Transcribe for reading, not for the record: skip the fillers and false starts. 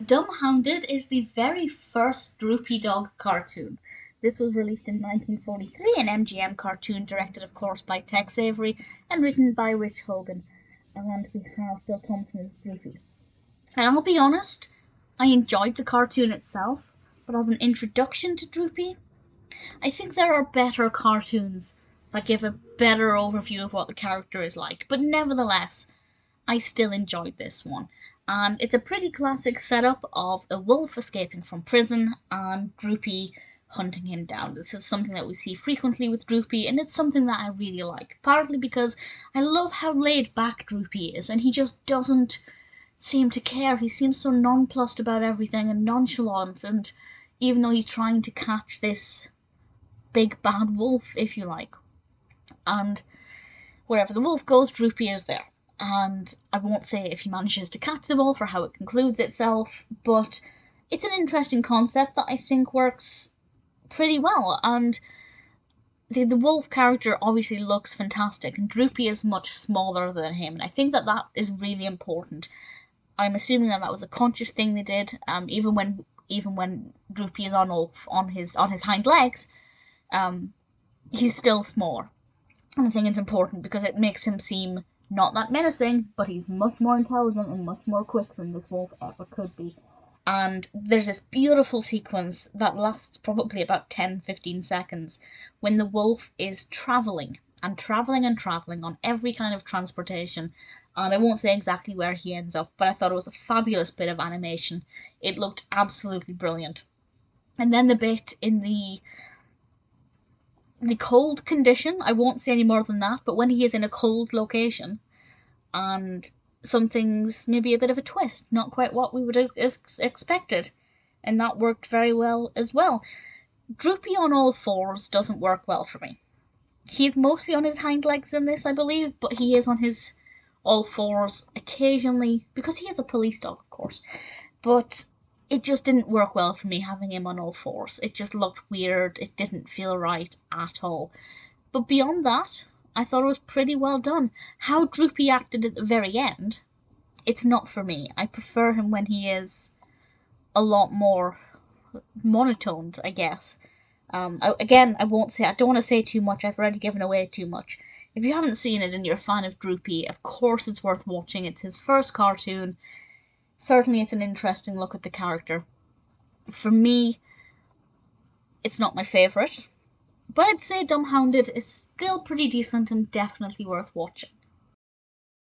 Dumb-Hounded is the very first Droopy dog cartoon. This was released in 1943, an MGM cartoon directed, of course, by Tex Avery and written by Rich Hogan. And we have Bill Thompson as Droopy. And I'll be honest, I enjoyed the cartoon itself, but as an introduction to Droopy, I think there are better cartoons that give a better overview of what the character is like. But nevertheless, I still enjoyed this one. And it's a pretty classic setup of a wolf escaping from prison and Droopy hunting him down. This is something that we see frequently with Droopy, and it's something that I really like. Partly because I love how laid back Droopy is, and he just doesn't seem to care. He seems so nonplussed about everything and nonchalant, and even though he's trying to catch this big bad wolf, if you like. And wherever the wolf goes, Droopy is there. And I won't say if he manages to catch the wolf or how it concludes itself, but it's an interesting concept that I think works pretty well. And the wolf character obviously looks fantastic, and Droopy is much smaller than him, and I think that that is really important. I'm assuming that that was a conscious thing they did. Even when Droopy is on his hind legs, he's still smaller. And I think it's important because it makes him seem not that menacing, but he's much more intelligent and much more quick than this wolf ever could be. And there's this beautiful sequence that lasts probably about 10-15 seconds when the wolf is travelling and travelling and travelling on every kind of transportation. And I won't say exactly where he ends up, but I thought it was a fabulous bit of animation. It looked absolutely brilliant. And then the bit in the cold condition, I won't say any more than that, but when he is in a cold location and something's maybe a bit of a twist, not quite what we would have expected, and that worked very well as well. Droopy on all fours doesn't work well for me. He's mostly on his hind legs in this, I believe, but he is on his all fours occasionally, because he is a police dog, of course. But it just didn't work well for me having him on all fours. It just looked weird. It didn't feel right at all. But beyond that, I thought it was pretty well done. How Droopy acted at the very end, it's not for me. I prefer him when he is a lot more monotoned, I guess. Again, I don't want to say too much. I've already given away too much. If you haven't seen it and you're a fan of Droopy, of course it's worth watching. It's his first cartoon. Certainly it's an interesting look at the character. For me, it's not my favourite, but I'd say Dumb-Hounded is still pretty decent and definitely worth watching.